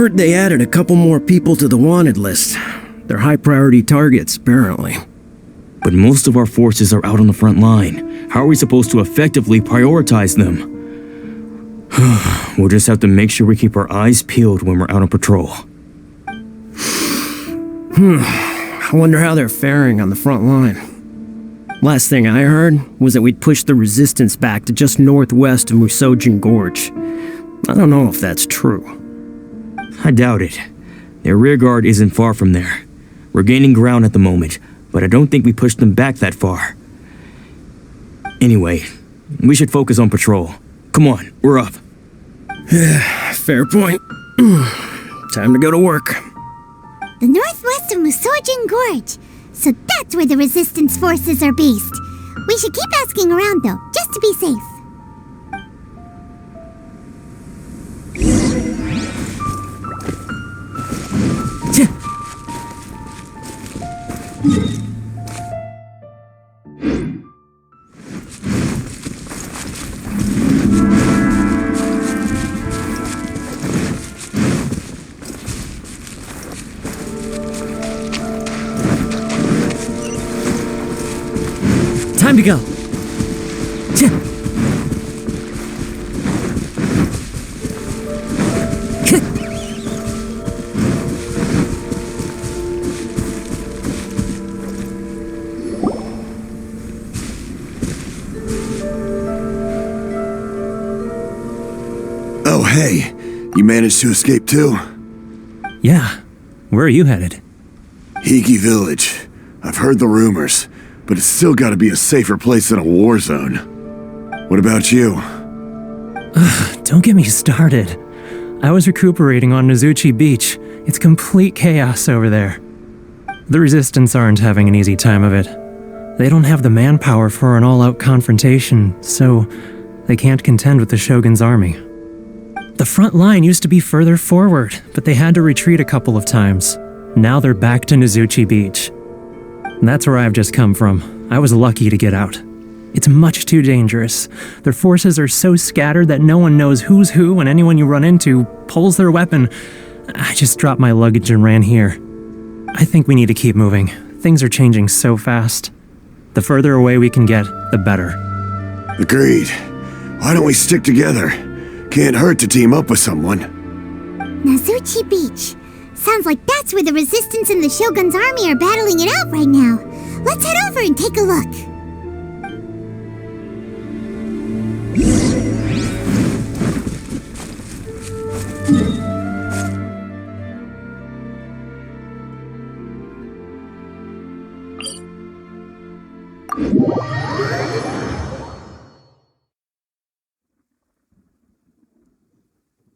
heard they added a couple more people to the wanted list. They're high-priority targets, apparently. But most of our forces are out on the front line. How are we supposed to effectively prioritize them? We'll just have to make sure we keep our eyes peeled when we're out on patrol. I wonder how they're faring on the front line. Last thing I heard was that we'd pushed the resistance back to just northwest of Musojin Gorge. I don't know if that's true. I doubt it. Their rearguard isn't far from there. We're gaining ground at the moment, but I don't think we pushed them back that far. Anyway, we should focus on patrol. Come on, we're up. Fair point. Time to go to work. The northwest of Musojin Gorge. So that's where the resistance forces are based. We should keep asking around though, just to be safe. Time to go. Oh, hey. You managed to escape too? Yeah. Where are you headed? Hiki Village. I've heard the rumors, but it's still gotta be a safer place than a war zone. What about you? Don't get me started. I was recuperating on Nizuchi Beach. It's complete chaos over there. The Resistance aren't having an easy time of it. They don't have the manpower for an all-out confrontation, so they can't contend with the Shogun's army. The front line used to be further forward, but they had to retreat a couple of times. Now they're back to Nizuchi Beach. That's where I've just come from. I was lucky to get out. It's much too dangerous. Their forces are so scattered that no one knows who's who, and anyone you run into pulls their weapon. I just dropped my luggage and ran here. I think we need to keep moving. Things are changing so fast. The further away we can get, the better. Agreed. Why don't we stick together? Can't hurt to team up with someone. Nizuchi Beach. Sounds like that's where the Resistance and the Shogun's army are battling it out right now. Let's head over and take a look.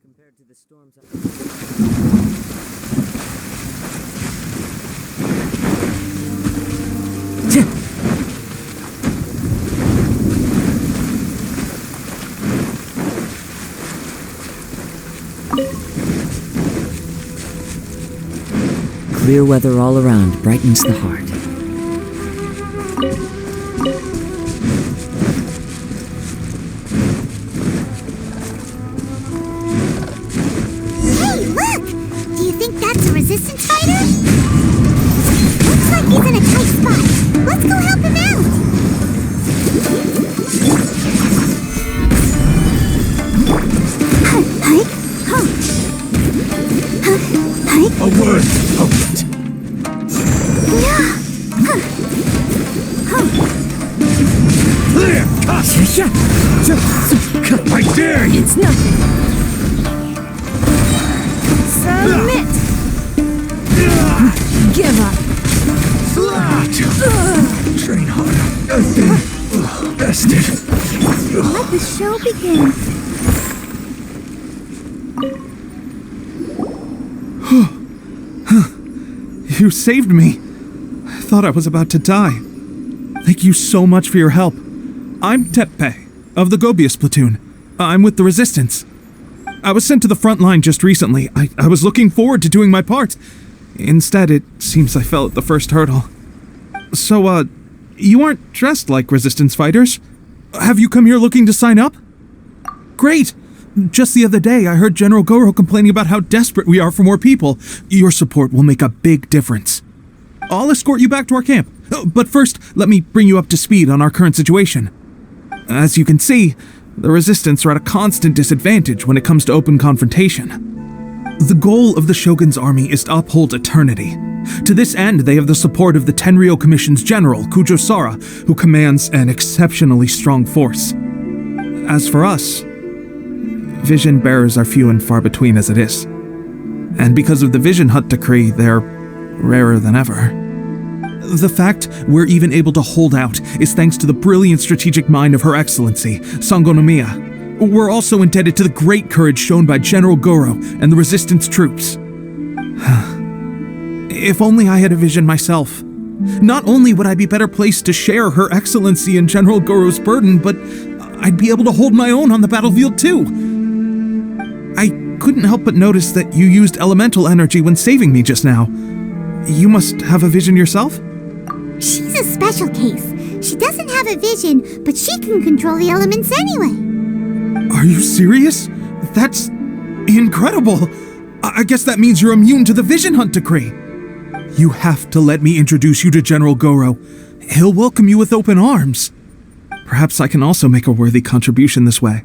Compared to the storms Clear weather all around brightens the heart. Hey, look! Do you think that's a Resistance fighter? Looks like he's in a tight spot. Let's go help him out! A word of it. There! I dare you! It's nothing. Submit! Give up. Train harder. I've been bested. Let the show begin. You saved me. I thought I was about to die. Thank you so much for your help. I'm Teppei, of the Gobius platoon. I'm with the Resistance. I was sent to the front line just recently. I was looking forward to doing my part. Instead, it seems I fell at the first hurdle. So, you aren't dressed like Resistance fighters? Have you come here looking to sign up? Great! Just the other day, I heard General Goro complaining about how desperate we are for more people. Your support will make a big difference. I'll escort you back to our camp. But first, let me bring you up to speed on our current situation. As you can see, the Resistance are at a constant disadvantage when it comes to open confrontation. The goal of the Shogun's army is to uphold eternity. To this end, they have the support of the Tenryou Commission's general, Kujosara, who commands an exceptionally strong force. As for us, vision bearers are few and far between as it is. And because of the Vision Hut decree, they're rarer than ever. The fact we're even able to hold out is thanks to the brilliant strategic mind of Her Excellency, Sangonomiya. We're also indebted to the great courage shown by General Goro and the Resistance troops. If only I had a vision myself. Not only would I be better placed to share Her Excellency and General Goro's burden, but I'd be able to hold my own on the battlefield too. I couldn't help but notice that you used elemental energy when saving me just now. You must have a vision yourself? She's a special case. She doesn't have a vision, but she can control the elements anyway. Are you serious? That's incredible. I guess that means you're immune to the Vision Hunt decree. You have to let me introduce you to General Goro. He'll welcome you with open arms. Perhaps I can also make a worthy contribution this way.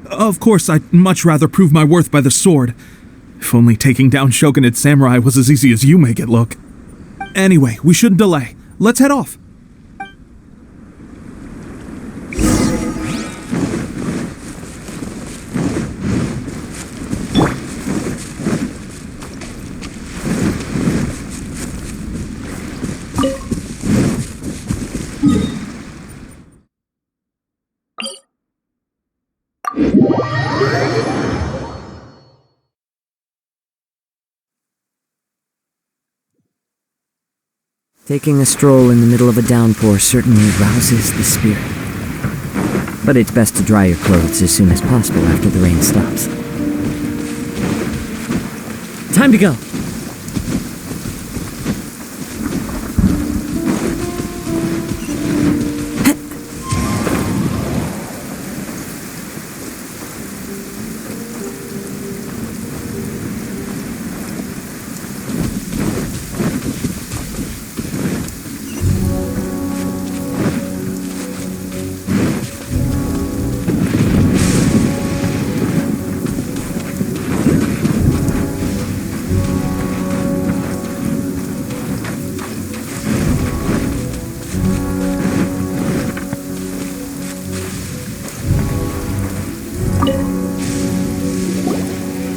Of course, I'd much rather prove my worth by the sword. If only taking down Shogunate samurai was as easy as you make it look. Anyway, we shouldn't delay. Let's head off. Taking a stroll in the middle of a downpour certainly rouses the spirit. But it's best to dry your clothes as soon as possible after the rain stops. Time to go.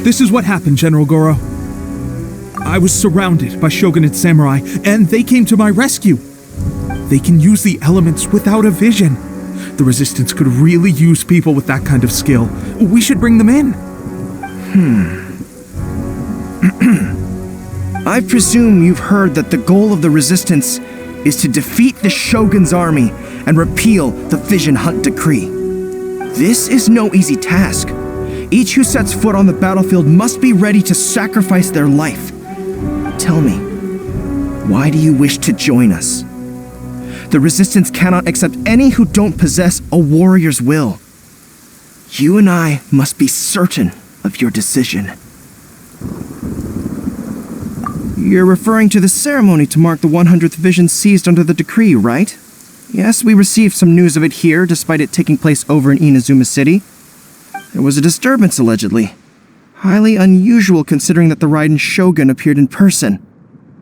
This is what happened, General Goro. I was surrounded by Shogunate samurai, and they came to my rescue. They can use the elements without a vision. The Resistance could really use people with that kind of skill. We should bring them in. I presume you've heard that the goal of the Resistance is to defeat the Shogun's army and repeal the Vision Hunt decree. This is no easy task. Each who sets foot on the battlefield must be ready to sacrifice their life. Tell me, why do you wish to join us? The Resistance cannot accept any who don't possess a warrior's will. You and I must be certain of your decision. You're referring to the ceremony to mark the 100th vision seized under the decree, right? Yes, we received some news of it here, despite it taking place over in Inazuma City. There was a disturbance, allegedly. Highly unusual considering that the Raiden Shogun appeared in person.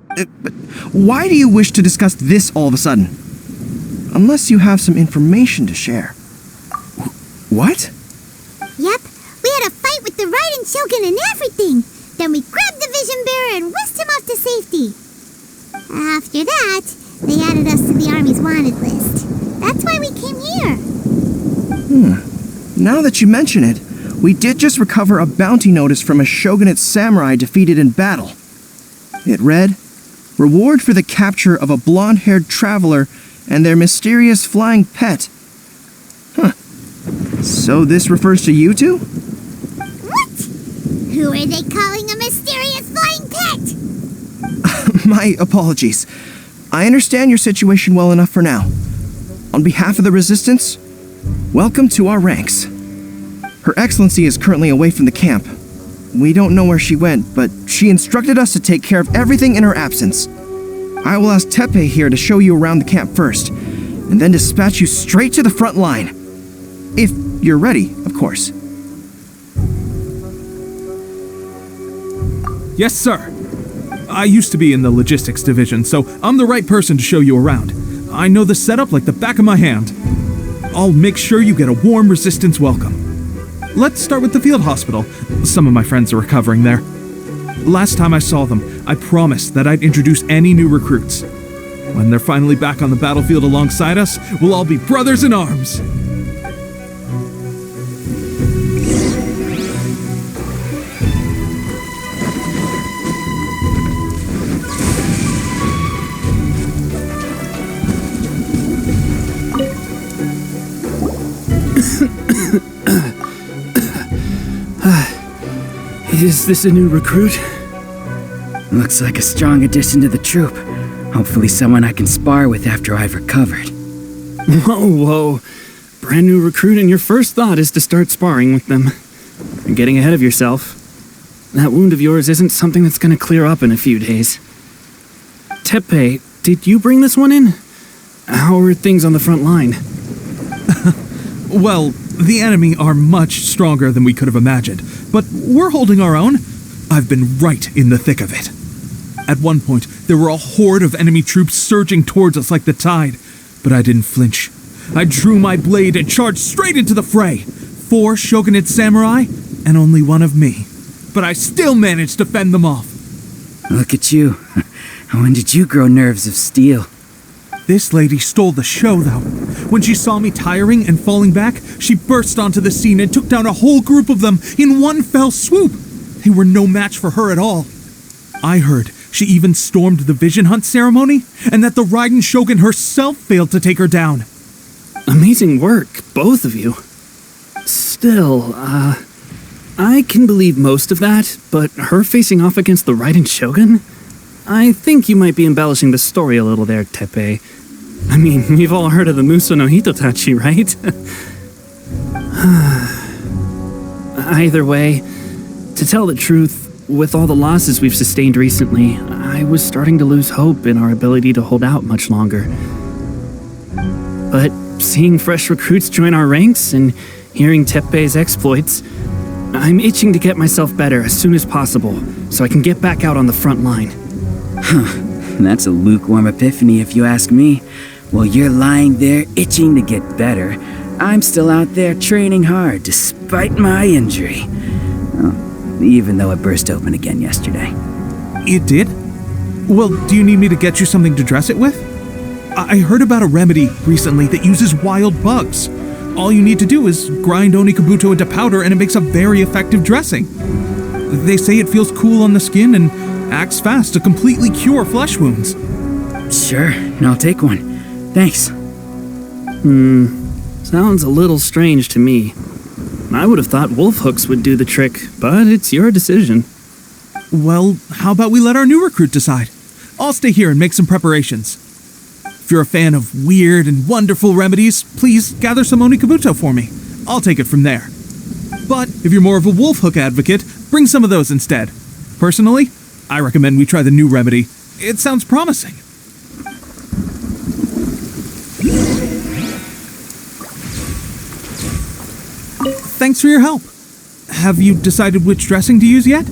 But why do you wish to discuss this all of a sudden? Unless you have some information to share. What? Yep, we had a fight with the Raiden Shogun and everything. Then we grabbed the Vision Bearer and whisked him off to safety. After that, they added us to the Army's wanted list. That's why we came here. Now that you mention it, we did just recover a bounty notice from a Shogunate samurai defeated in battle. It read, "Reward for the capture of a blonde-haired traveler and their mysterious flying pet." So this refers to you two? What? Who are they calling a mysterious flying pet? My apologies. I understand your situation well enough for now. On behalf of the Resistance, welcome to our ranks. Her Excellency is currently away from the camp. We don't know where she went, but she instructed us to take care of everything in her absence. I will ask Tepe here to show you around the camp first, and then dispatch you straight to the front line. If you're ready, of course. Yes, sir. I used to be in the logistics division, so I'm the right person to show you around. I know the setup like the back of my hand. I'll make sure you get a warm Resistance welcome. Let's start with the field hospital. Some of my friends are recovering there. Last time I saw them, I promised that I'd introduce any new recruits. When they're finally back on the battlefield alongside us, we'll all be brothers in arms. Is this a new recruit? Looks like a strong addition to the troop. Hopefully someone I can spar with after I've recovered. Whoa. Brand new recruit and your first thought is to start sparring with them. You're getting ahead of yourself. That wound of yours isn't something that's gonna clear up in a few days. Tepe, did you bring this one in? How are things on the front line? Well, the enemy are much stronger than we could have imagined, but we're holding our own. I've been right in the thick of it. At one point, there were a horde of enemy troops surging towards us like the tide, but I didn't flinch. I drew my blade and charged straight into the fray. 4 shogunate samurai, and only one of me. But I still managed to fend them off. Look at you. When did you grow nerves of steel? This lady stole the show, though. When she saw me tiring and falling back, she burst onto the scene and took down a whole group of them in one fell swoop. They were no match for her at all. I heard she even stormed the vision hunt ceremony, and that the Raiden Shogun herself failed to take her down. Amazing work, both of you. Still, I can believe most of that, but her facing off against the Raiden Shogun? I think you might be embellishing the story a little there, Tepe. I mean, we've all heard of the Muso no Hitotachi, right? Either way, to tell the truth, with all the losses we've sustained recently, I was starting to lose hope in our ability to hold out much longer. But seeing fresh recruits join our ranks and hearing Tepe's exploits, I'm itching to get myself better as soon as possible so I can get back out on the front line. That's a lukewarm epiphany if you ask me. While you're lying there itching to get better, I'm still out there training hard despite my injury. Oh, even though it burst open again yesterday. It did? Well, do you need me to get you something to dress it with? I heard about a remedy recently that uses wild bugs. All you need to do is grind Onikabuto into powder and it makes a very effective dressing. They say it feels cool on the skin and acts fast to completely cure flesh wounds. Sure, I'll take one. Thanks. Sounds a little strange to me. I would have thought wolf hooks would do the trick, but it's your decision. Well, how about we let our new recruit decide? I'll stay here and make some preparations. If you're a fan of weird and wonderful remedies, please gather some Onikabuto for me. I'll take it from there. But if you're more of a wolf hook advocate, bring some of those instead. Personally, I recommend we try the new remedy. It sounds promising. Thanks for your help. Have you decided which dressing to use yet?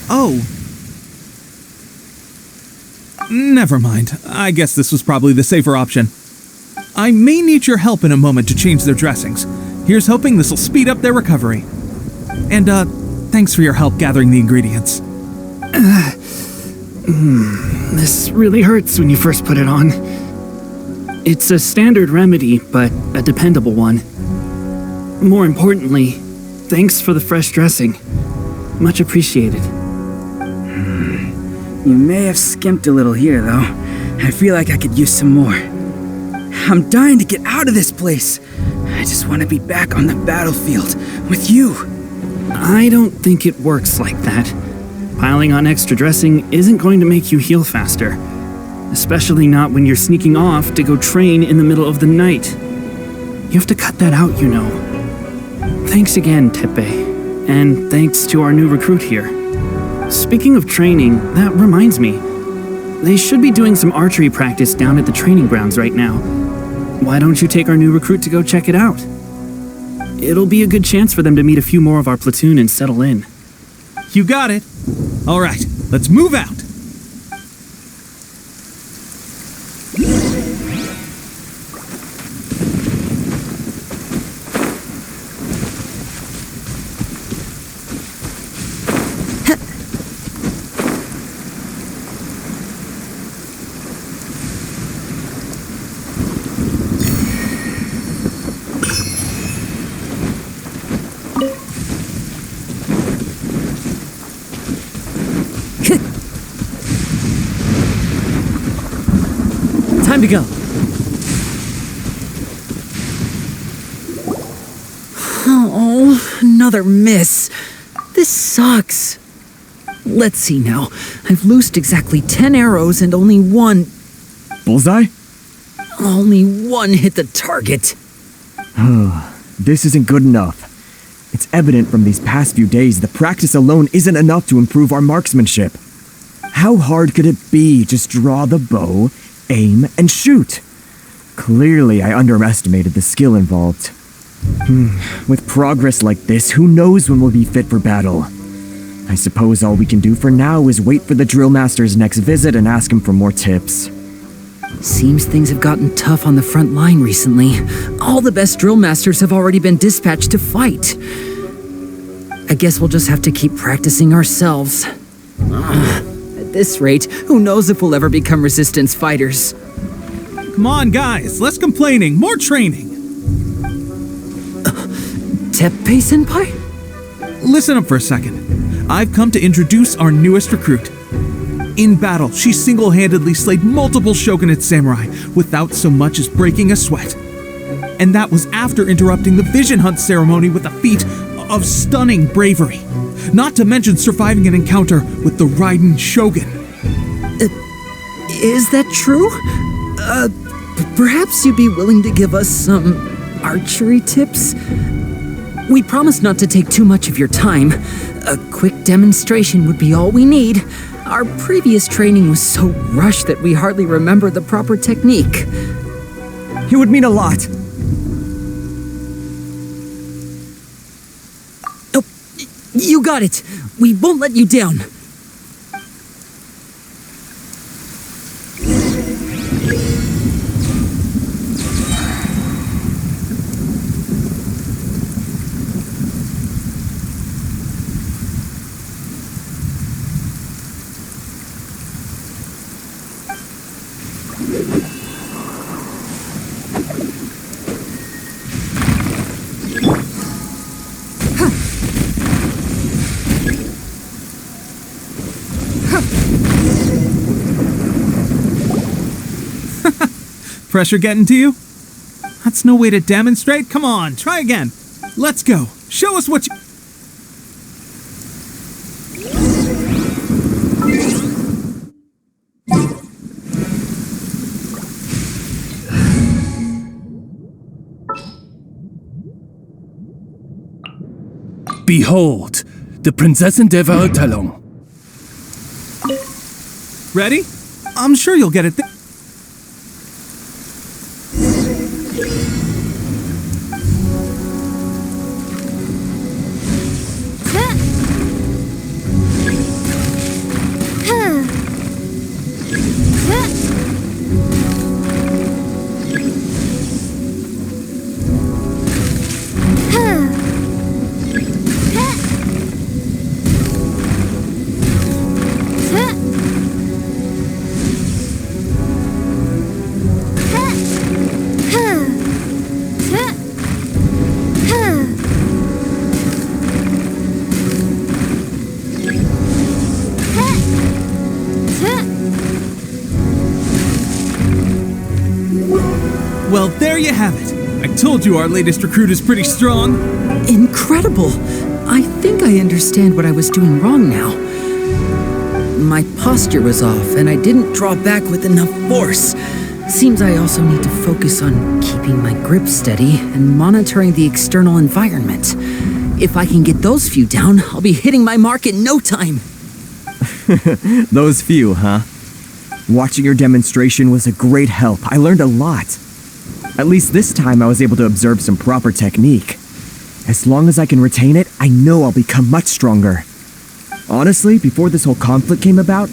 Oh. Never mind. I guess this was probably the safer option. I may need your help in a moment to change their dressings. Here's hoping this'll speed up their recovery. And, thanks for your help gathering the ingredients. This really hurts when you first put it on. It's a standard remedy, but a dependable one. More importantly, thanks for the fresh dressing. Much appreciated. You may have skimped a little here, though. I feel like I could use some more. I'm dying to get out of this place. I just want to be back on the battlefield with you. I don't think it works like that. Piling on extra dressing isn't going to make you heal faster. Especially not when you're sneaking off to go train in the middle of the night. You have to cut that out, you know. Thanks again, Tepe. And thanks to our new recruit here. Speaking of training, that reminds me. They should be doing some archery practice down at the training grounds right now. Why don't you take our new recruit to go check it out? It'll be a good chance for them to meet a few more of our platoon and settle in. You got it. All right, let's move out. Time to go. Oh, another miss. This sucks. Let's see now. I've loosed exactly 10 arrows and only one Bullseye? hit the target. This isn't good enough. It's evident from these past few days that practice alone isn't enough to improve our marksmanship. How hard could it be? Just draw the bow, aim, and shoot. Clearly, I underestimated the skill involved. With progress like this, who knows when we'll be fit for battle? I suppose all we can do for now is wait for the drill master's next visit and ask him for more tips. Seems things have gotten tough on the front line recently. All the best drill masters have already been dispatched to fight. I guess we'll just have to keep practicing ourselves. At this rate, who knows if we'll ever become resistance fighters. Come on, guys, less complaining, more training. Teppei-senpai? Listen up for a second. I've come to introduce our newest recruit. In battle, she single-handedly slayed multiple shogunate samurai without so much as breaking a sweat. And that was after interrupting the vision hunt ceremony with a feat of stunning bravery. Not to mention surviving an encounter with the Raiden Shogun. Is that true? Perhaps you'd be willing to give us some archery tips? We promise not to take too much of your time. A quick demonstration would be all we need. Our previous training was so rushed that we hardly remember the proper technique. It would mean a lot. Oh, you got it. We won't let you down. Pressure getting to you? That's no way to demonstrate. Come on, try again. Let's go. Show us what you... Behold, the Prinzessin der Verurteilung. Ready? I'm sure you'll get it. Well, there you have it. I told you our latest recruit is pretty strong. Incredible. I think I understand what I was doing wrong now. My posture was off, and I didn't draw back with enough force. Seems I also need to focus on keeping my grip steady and monitoring the external environment. If I can get those few down, I'll be hitting my mark in no time. Those few, huh? Watching your demonstration was a great help. I learned a lot. At least this time I was able to observe some proper technique. As long as I can retain it, I know I'll become much stronger. Honestly, before this whole conflict came about,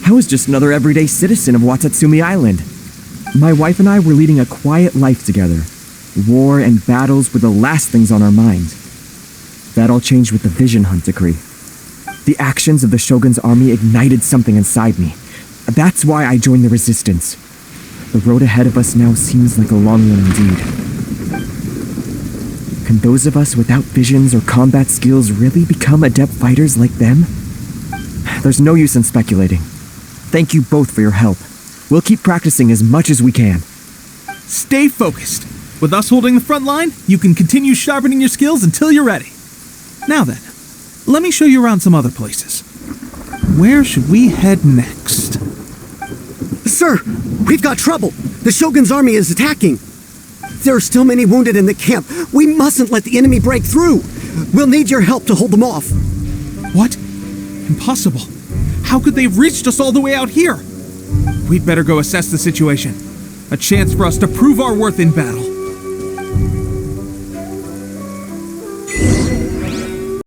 I was just another everyday citizen of Watatsumi Island. My wife and I were leading a quiet life together. War and battles were the last things on our mind. That all changed with the Vision Hunt decree. The actions of the Shogun's army ignited something inside me. That's why I joined the resistance. The road ahead of us now seems like a long one indeed. Can those of us without visions or combat skills really become adept fighters like them? There's no use in speculating. Thank you both for your help. We'll keep practicing as much as we can. Stay focused. With us holding the front line, you can continue sharpening your skills until you're ready. Now then, let me show you around some other places. Where should we head next? Sir, we've got trouble. The Shogun's army is attacking. There are still many wounded in the camp. We mustn't let the enemy break through. We'll need your help to hold them off. What? Impossible. How could they have reached us all the way out here? We'd better go assess the situation. A chance for us to prove our worth in battle.